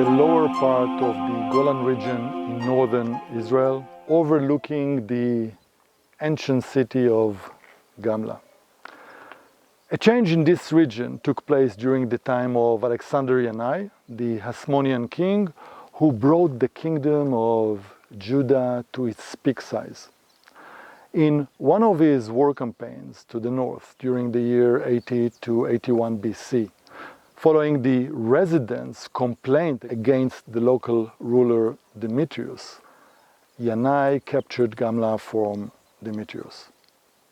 the lower part of the Golan region in northern Israel, overlooking the ancient city of Gamla. A change in this region took place during the time of Alexander Yanai, the Hasmonean king, who brought the kingdom of Judah to its peak size. In one of his war campaigns to the north during the year 80 to 81 BC, following the residents' complaint against the local ruler Demetrius, Yanai captured Gamla from Demetrius.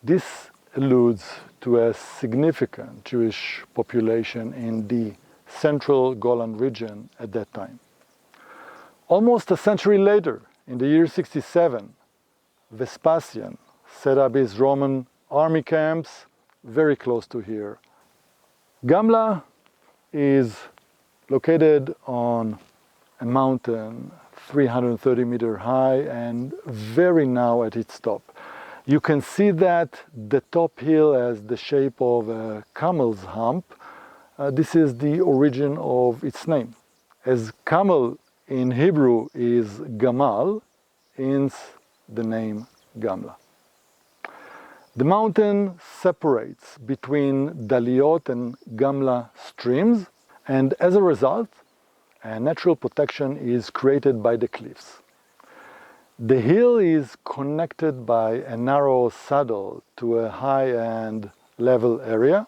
This alludes to a significant Jewish population in the central Golan region at that time. Almost a century later, in the year 67, Vespasian set up his Roman army camps very close to here. Gamla is located on a mountain 330 meters high and very now at its top. You can see that the top hill has the shape of a camel's hump. This is the origin of its name. As camel in Hebrew is gamal, hence the name Gamla. The mountain separates between Daliot and Gamla streams, and as a result, a natural protection is created by the cliffs. The hill is connected by a narrow saddle to a high and level area.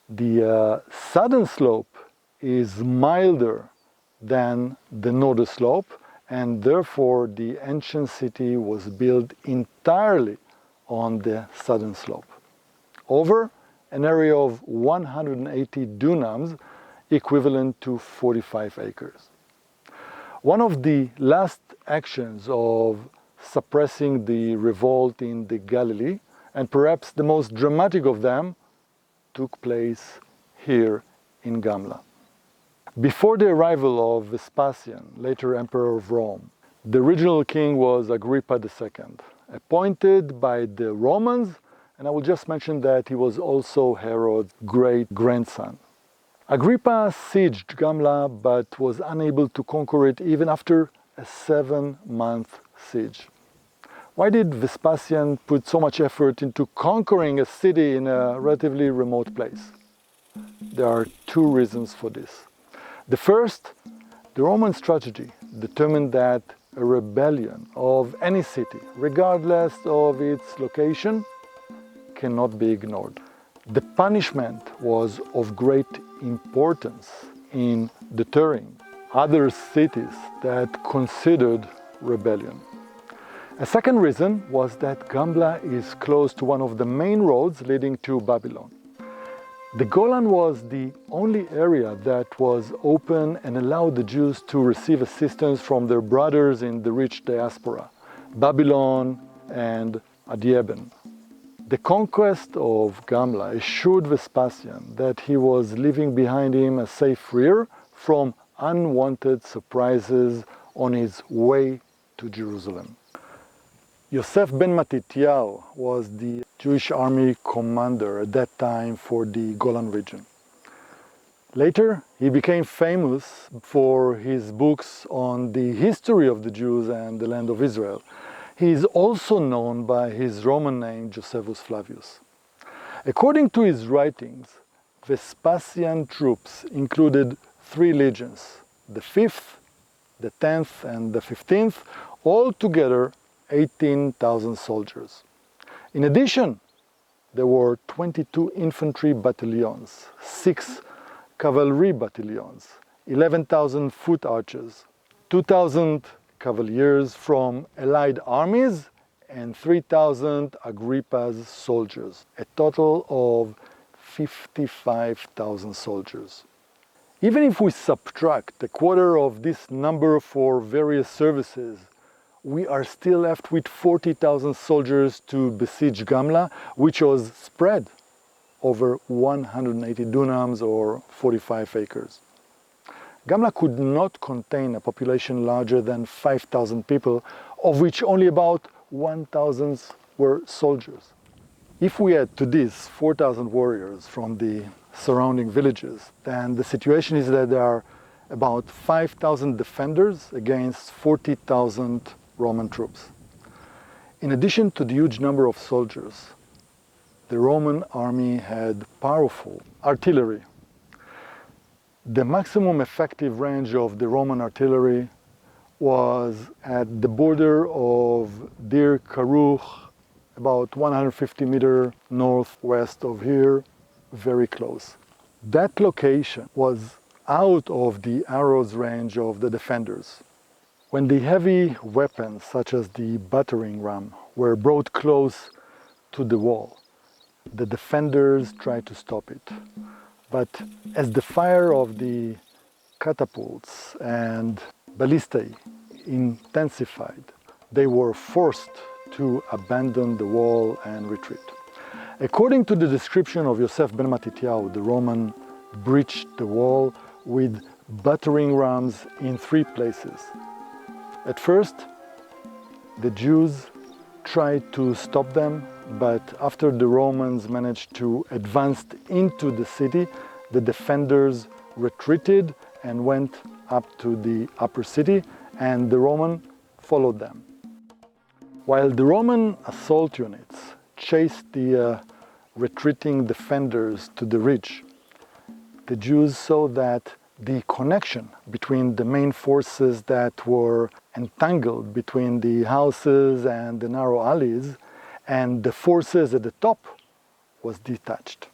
The southern slope is milder than the northern slope, and therefore the ancient city was built entirely on the southern slope, over an area of 180 dunams, equivalent to 45 acres. One of the last actions of suppressing the revolt in the Galilee, and perhaps the most dramatic of them, took place here in Gamla. Before the arrival of Vespasian, later Emperor of Rome, the original king was Agrippa II, appointed by the Romans, and I will just mention that he was also Herod's great-grandson. Agrippa sieged Gamla but was unable to conquer it even after a 7-month siege. Why did Vespasian put so much effort into conquering a city in a relatively remote place? There are 2 reasons for this. The first, the Roman strategy determined that a rebellion of any city, regardless of its location, cannot be ignored. The punishment was of great importance in deterring other cities that considered rebellion. A second reason was that Gamla is close to one of the main roads leading to Babylon. The Golan was the only area that was open and allowed the Jews to receive assistance from their brothers in the rich diaspora, Babylon and Adieben. The conquest of Gamla assured Vespasian that he was leaving behind him a safe rear from unwanted surprises on his way to Jerusalem. Yosef ben Matityahu was the Jewish army commander at that time for the Golan region. Later, he became famous for his books on the history of the Jews and the land of Israel. He is also known by his Roman name, Josephus Flavious. According to his writings, Vespasian troops included 3 legions, the 5th, the 10th, and the 15th, all together 18,000 soldiers. In addition, there were 22 infantry battalions, 6 cavalry battalions, 11,000 foot archers, 2,000 cavaliers from allied armies, and 3,000 Agrippa's soldiers, a total of 55,000 soldiers. Even if we subtract a quarter of this number for various services, we are still left with 40,000 soldiers to besiege Gamla, which was spread over 180 dunams or 45 acres. Gamla could not contain a population larger than 5,000 people, of which only about 1,000 were soldiers. If we add to this 4,000 warriors from the surrounding villages, then the situation is that there are about 5,000 defenders against 40,000 Roman troops. In addition to the huge number of soldiers, the Roman army had powerful artillery. The maximum effective range of the Roman artillery was at the border of Dir Karuch, about 150 meters northwest of here, very close. That location was out of the arrows range of the defenders. When the heavy weapons, such as the battering ram, were brought close to the wall, the defenders tried to stop it. But as the fire of the catapults and ballistae intensified, they were forced to abandon the wall and retreat. According to the description of Yosef ben Matityahu, the Roman breached the wall with battering rams in 3 places. At first, the Jews tried to stop them, but after the Romans managed to advance into the city, the defenders retreated and went up to the upper city, and the Roman followed them. While the Roman assault units chased the retreating defenders to the ridge, the Jews saw that the connection between the main forces that were entangled between the houses and the narrow alleys and the forces at the top was detached.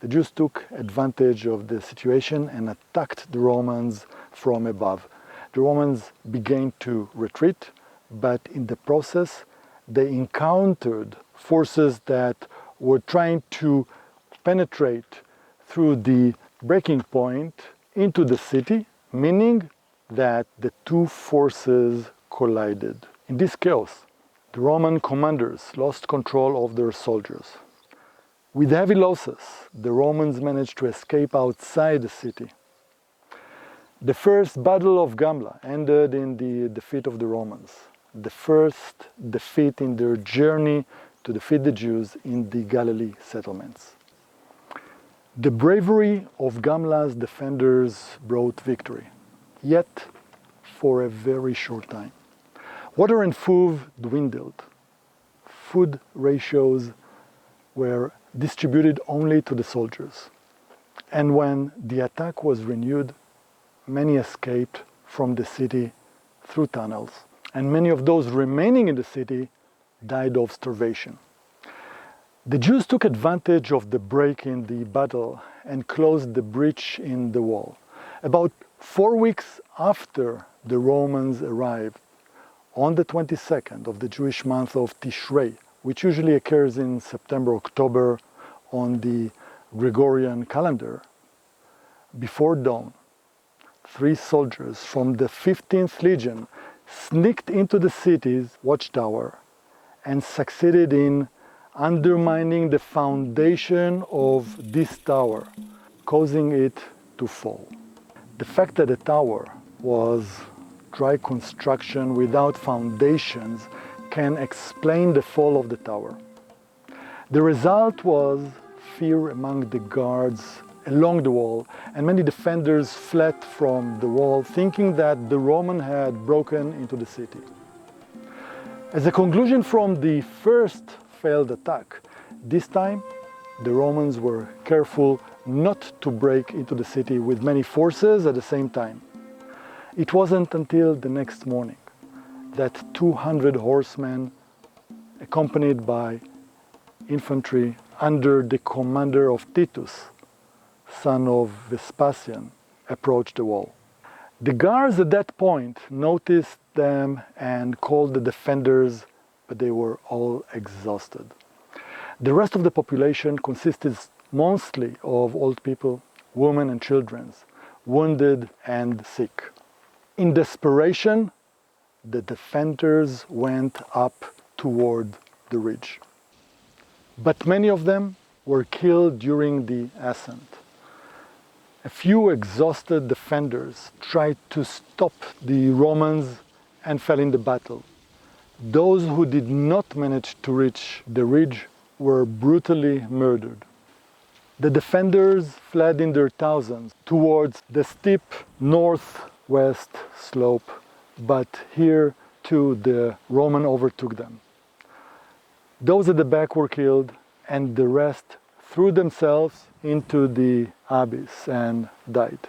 The Jews took advantage of the situation and attacked the Romans from above. The Romans began to retreat, but in the process they encountered forces that were trying to penetrate through the breaking point into the city, meaning that the 2 forces collided. In this chaos, the Roman commanders lost control of their soldiers. With heavy losses, the Romans managed to escape outside the city. The first battle of Gamla ended in the defeat of the Romans, the first defeat in their journey to defeat the Jews in the Galilee settlements. The bravery of Gamla's defenders brought victory, yet for a very short time. Water and food dwindled. Food ratios were distributed only to the soldiers. And when the attack was renewed, many escaped from the city through tunnels, and many of those remaining in the city died of starvation. The Jews took advantage of the break in the battle and closed the breach in the wall. About 4 weeks after the Romans arrived, on the 22nd of the Jewish month of Tishrei, which usually occurs in September, October on the Gregorian calendar, before dawn, 3 soldiers from the 15th Legion sneaked into the city's watchtower and succeeded in undermining the foundation of this tower, causing it to fall. The fact that the tower was dry construction without foundations can explain the fall of the tower. The result was fear among the guards along the wall, and many defenders fled from the wall, thinking that the Roman had broken into the city. As a conclusion from the first failed attack, this time the Romans were careful not to break into the city with many forces at the same time. It wasn't until the next morning that 200 horsemen, accompanied by infantry under the commander of Titus, son of Vespasian, approached the wall. The guards at that point noticed them and called the defenders, but they were all exhausted. The rest of the population consisted mostly of old people, women and children, wounded and sick. In desperation, the defenders went up toward the ridge. But many of them were killed during the ascent. A few exhausted defenders tried to stop the Romans and fell in the battle. Those who did not manage to reach the ridge were brutally murdered. The defenders fled in their thousands towards the steep northwest slope, but here too the Roman overtook them. Those at the back were killed, and the rest threw themselves into the abyss and died.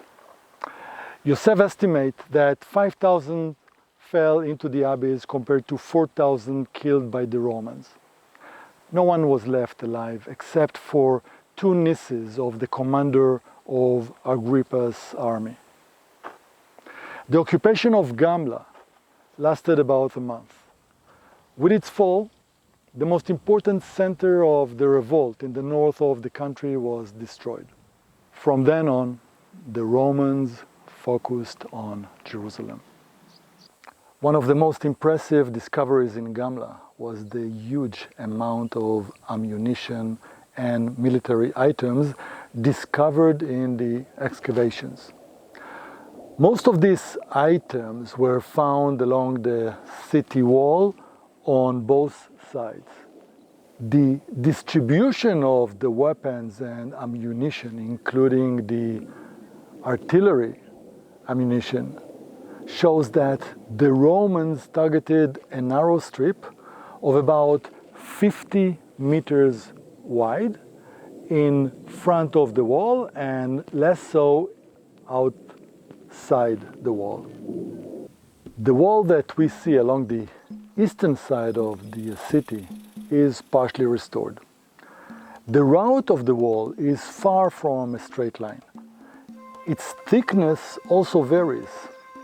Josephus estimates that 5,000 fell into the abyss compared to 4,000 killed by the Romans. No one was left alive except for two nieces of the commander of Agrippa's army. The occupation of Gamla lasted about a month. With its fall, the most important center of the revolt in the north of the country was destroyed. From then on, the Romans focused on Jerusalem. One of the most impressive discoveries in Gamla was the huge amount of ammunition and military items discovered in the excavations. Most of these items were found along the city wall on both sides. The distribution of the weapons and ammunition, including the artillery ammunition, shows that the Romans targeted a narrow strip of about 50 meters wide in front of the wall and less so outside the wall. The wall that we see along the eastern side of the city is partially restored. The route of the wall is far from a straight line. Its thickness also varies.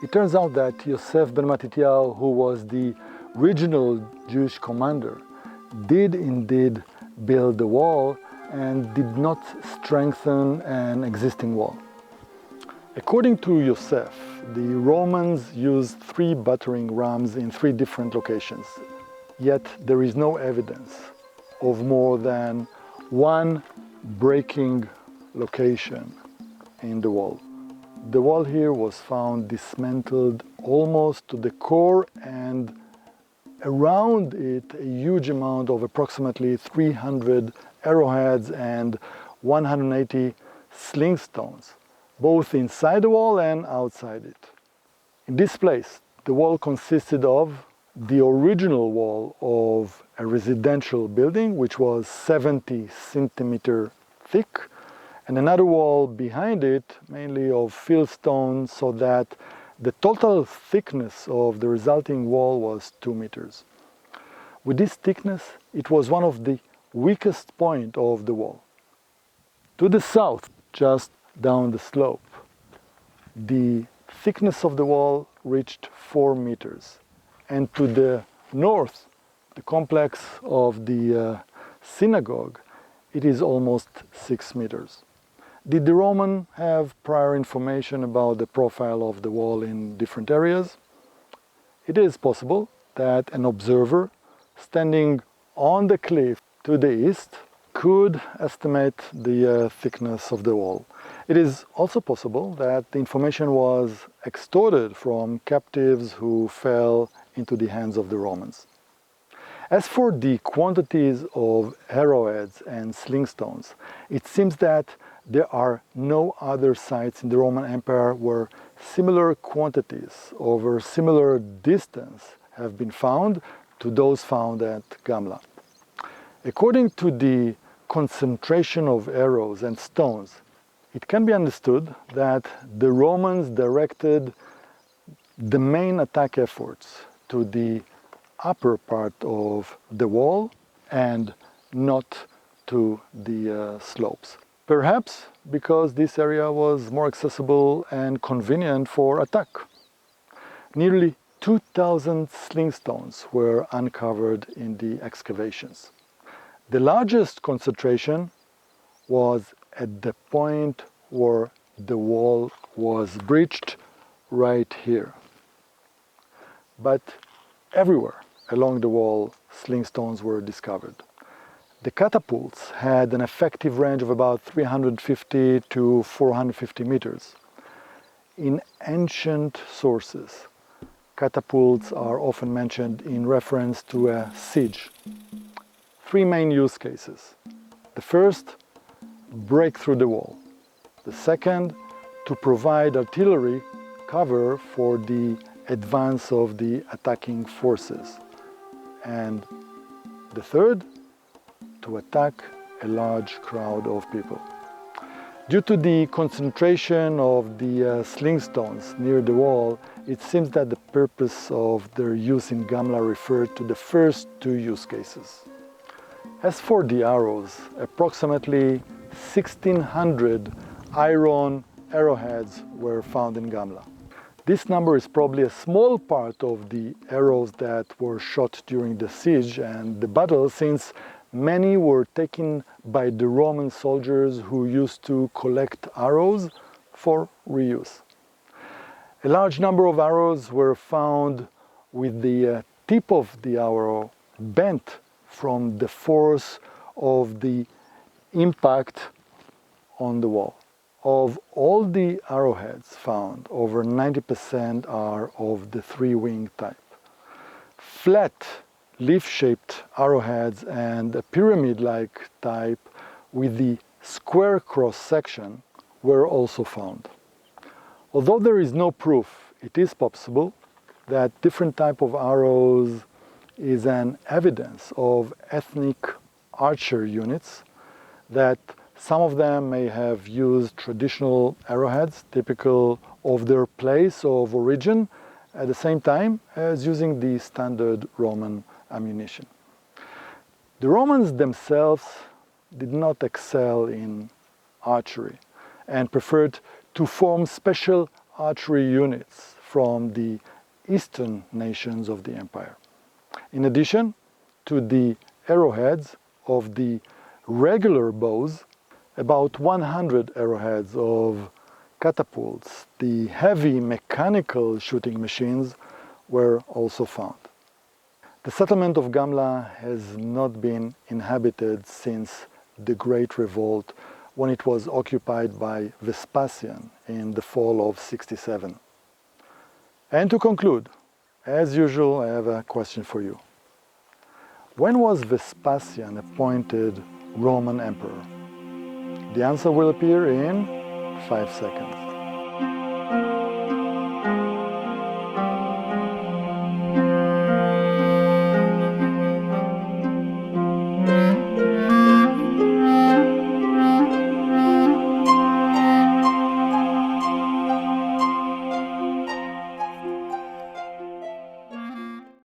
It turns out that Yosef ben Matityahu, who was the regional Jewish commander, did indeed build the wall and did not strengthen an existing wall. According to Yosef, the Romans used 3 battering rams in 3 different locations, yet there is no evidence of more than 1 breaking location in the wall. The wall here was found dismantled almost to the core, and around it a huge amount of approximately 300 arrowheads and 180 sling stones, both inside the wall and outside it. In this place, the wall consisted of the original wall of a residential building, which was 70 centimeters thick, and another wall behind it, mainly of fieldstone, so that the total thickness of the resulting wall was 2 meters. With this thickness, it was one of the weakest points of the wall. To the south, just down the slope, the thickness of the wall reached 4 meters. And to the north, the complex of the synagogue, it is almost 6 meters. Did the Roman have prior information about the profile of the wall in different areas? It is possible that an observer standing on the cliff to the east could estimate the thickness of the wall. It is also possible that the information was extorted from captives who fell into the hands of the Romans. As for the quantities of arrowheads and sling stones, it seems that there are no other sites in the Roman Empire where similar quantities over similar distance have been found to those found at Gamla. According to the concentration of arrows and stones, it can be understood that the Romans directed the main attack efforts to the upper part of the wall and not to the slopes. Perhaps because this area was more accessible and convenient for attack. Nearly 2,000 sling stones were uncovered in the excavations. The largest concentration was at the point where the wall was breached, right here. But everywhere along the wall, sling stones were discovered. The catapults had an effective range of about 350 to 450 meters. In ancient sources, catapults are often mentioned in reference to a siege. 3 main use cases. The first break through the wall. The second, to provide artillery cover for the advance of the attacking forces. And the third, to attack a large crowd of people. Due to the concentration of the sling stones near the wall, it seems that the purpose of their use in Gamla referred to the first two use cases. As for the arrows, approximately 1,600 iron arrowheads were found in Gamla. This number is probably a small part of the arrows that were shot during the siege and the battle, since many were taken by the Roman soldiers who used to collect arrows for reuse. A large number of arrows were found with the tip of the arrow bent from the force of the impact on the wall. Of all the arrowheads found, over 90% are of the three-wing type. Flat, leaf-shaped arrowheads and a pyramid-like type with the square cross-section were also found. Although there is no proof, it is possible that different type of arrows is an evidence of ethnic archer units, that some of them may have used traditional arrowheads typical of their place of origin at the same time as using the standard Roman ammunition. The Romans themselves did not excel in archery and preferred to form special archery units from the eastern nations of the empire. In addition to the arrowheads of the regular bows, about 100 arrowheads of catapults, the heavy mechanical shooting machines, were also found. The settlement of Gamla has not been inhabited since the Great Revolt, when it was occupied by Vespasian in the fall of 67. And to conclude, as usual, I have a question for you. When was Vespasian appointed Roman emperor? The answer will appear in 5 seconds.